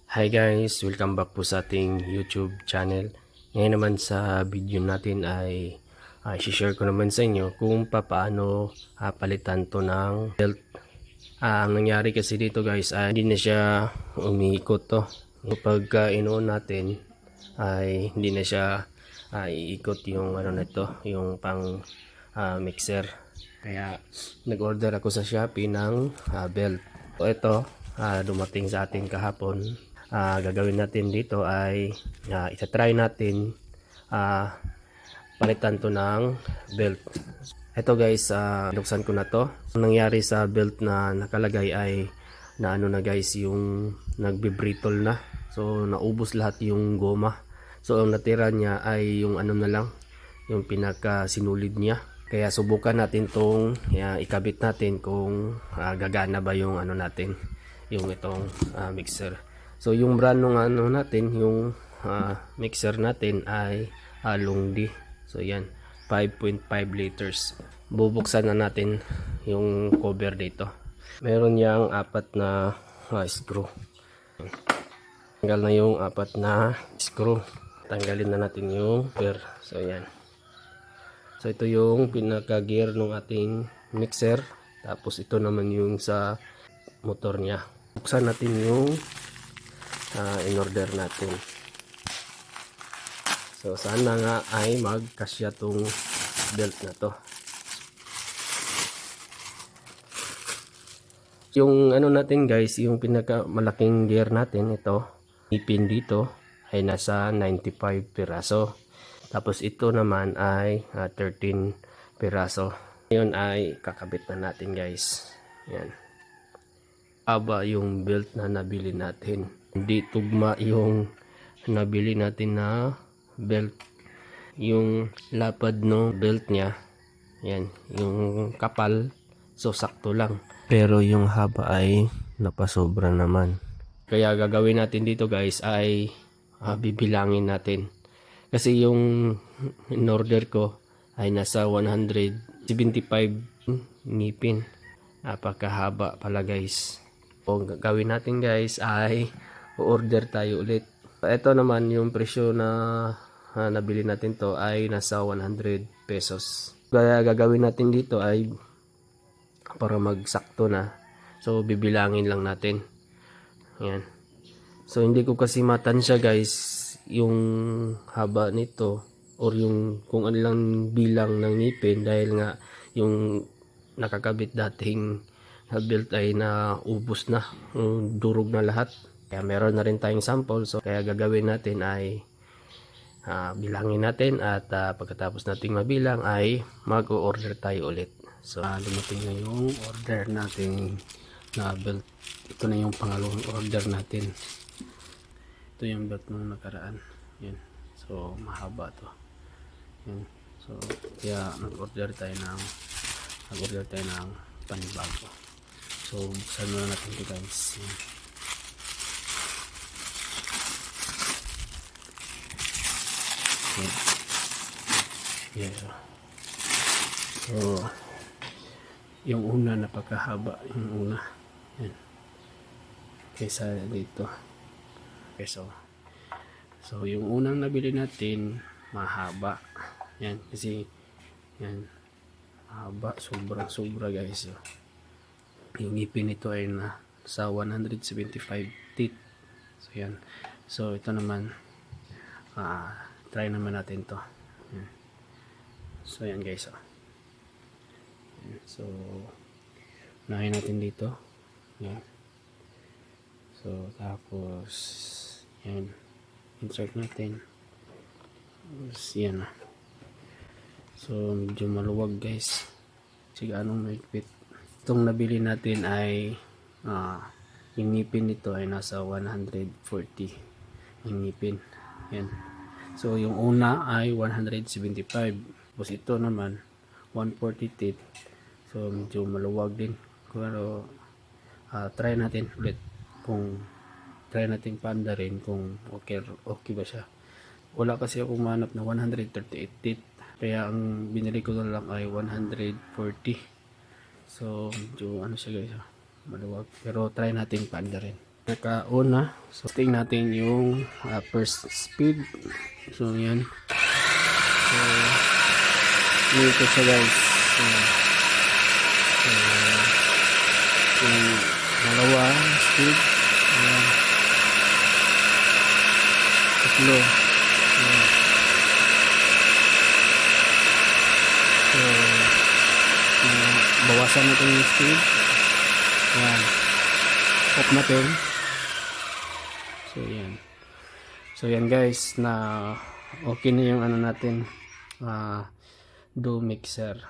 Hi guys, welcome back po sa ating YouTube channel. Ngayon naman sa video natin ay share ko naman sa inyo kung paano palitan to ng belt. Ang nangyari kasi dito guys ay hindi na siya umiikot to. Pagka inoon natin ay hindi na siya iikot yung ano nito, yung pang mixer. Kaya nag-order ako sa Shopee ng belt. So ito dumating sa atin kahapon. Gagawin natin dito ay itatry natin palitan to ng belt. Ito guys, binuksan ko na to. Ang nangyari sa belt na nakalagay ay na ano na guys, yung nagbibritol na. So naubos lahat yung goma. So ang natira niya ay yung ano na lang, yung pinaka sinulid niya. Kaya subukan natin tong ikabit natin kung gagana ba yung ano natin, yung itong mixer. So yung brand ng ano natin, yung mixer natin ay Longdi. So yan, 5.5 liters. Bubuksan na natin yung cover dito. Meron yang apat na screw. Tanggal na yung apat na screw. Tanggalin na natin yung cover. So yan. So ito yung pinaka gear ng ating mixer. Tapos ito naman yung sa motor niya. Buksan natin yung in-order natin. So sana nga ay magkasya tong belt na to. Yung ano natin guys, yung pinaka malaking gear natin, ito ipin dito ay nasa 95 piraso. Tapos ito naman ay 13 piraso. Ngayon ay kakabit na natin guys. Yan. Aba yung belt na nabili natin. Hindi tugma yung nabili natin na belt. Yung lapad no belt niya, yan, yung kapal, so sakto lang. Pero yung haba ay napasobra naman. Kaya gagawin natin dito guys ay bibilangin natin. Kasi yung in-order ko ay nasa 175 ngipin. Napakahaba pala guys. So gagawin natin guys ay order tayo ulit. Ito naman yung presyo na nabili natin to ay nasa 100 pesos. Kaya gagawin natin dito ay para magsakto na. So bibilangin lang natin. Yan. So hindi ko kasi matansya guys yung haba nito or yung kung ano lang bilang ng ngipin, dahil nga yung nakakabit dating belt ay naubos na, durog na lahat. Kaya meron na rin tayong sample. So kaya gagawin natin ay bilangin natin at pagkatapos nating mabilang ay mag-o-order tayo ulit. So dumating na yung order natin na belt. Ito na yung pangalawang order natin. Ito yung belt nung nakaraan. Yan. So mahaba to. Yan. So kaya nag-order tayo ng panibago. So buksan muna natin ito guys. Yan. Yeah. So yung una napakahaba, yung una. Yan. Kaysa dito. Okay, so yung unang nabili natin mahaba. Yan kasi yan mahaba, sobra guys. So, yung ngipin nito ay na sa 175 teeth. So yan. So ito naman try naman natin to. Yan. So yan guys. So unahin natin dito. Yan. So tapos yan, insert natin. Tapos yan. So medyo maluwag guys. Sige anong mahigpit. Itong nabili natin ay yung ngipin nito ay nasa 140 yung ngipin. Yan. So yung una ay 175. Tapos ito naman 140 teeth. So medyo maluwag din. Pero try natin ulit kung try natin paanda rin kung okay ba siya. Wala kasi ako manap na 138 teeth. Kaya ang binili ko na lang ay 140. So medyo ano siya guys, maluwag. Pero try natin paanda rin. naka-on na. So tingnan natin yung first speed. So yan. So dito siya guys. So yung dalawa speed. Ayan. Tatlo. Ayan. So bawasan natin yung speed. Ayan. Off natin. So yan guys, na okay na yung ano natin, do mixer.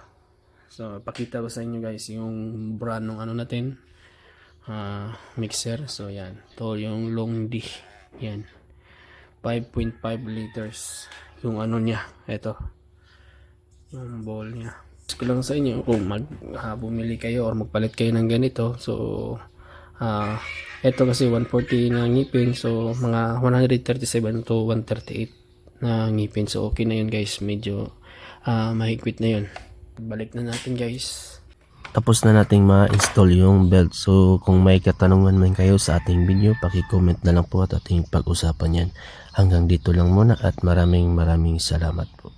So pakita ko sa inyo guys yung brand ng ano natin, mixer. So yan, to yung long D. Yan, 5.5 liters yung ano niya. Ito yung bowl niya. Ko lang sa inyo kung bumili kayo or magpalit kayo ng ganito. So ito kasi 140 na ngipin, so mga 137 to 138 na ngipin. So okay na yun guys, medyo mahigpit na yun. Balik na natin guys. Tapos na nating ma-install yung belt. So kung may katanungan man kayo sa ating video, paki-comment na lang po at ating pag-usapan yan. Hanggang dito lang muna at maraming salamat po.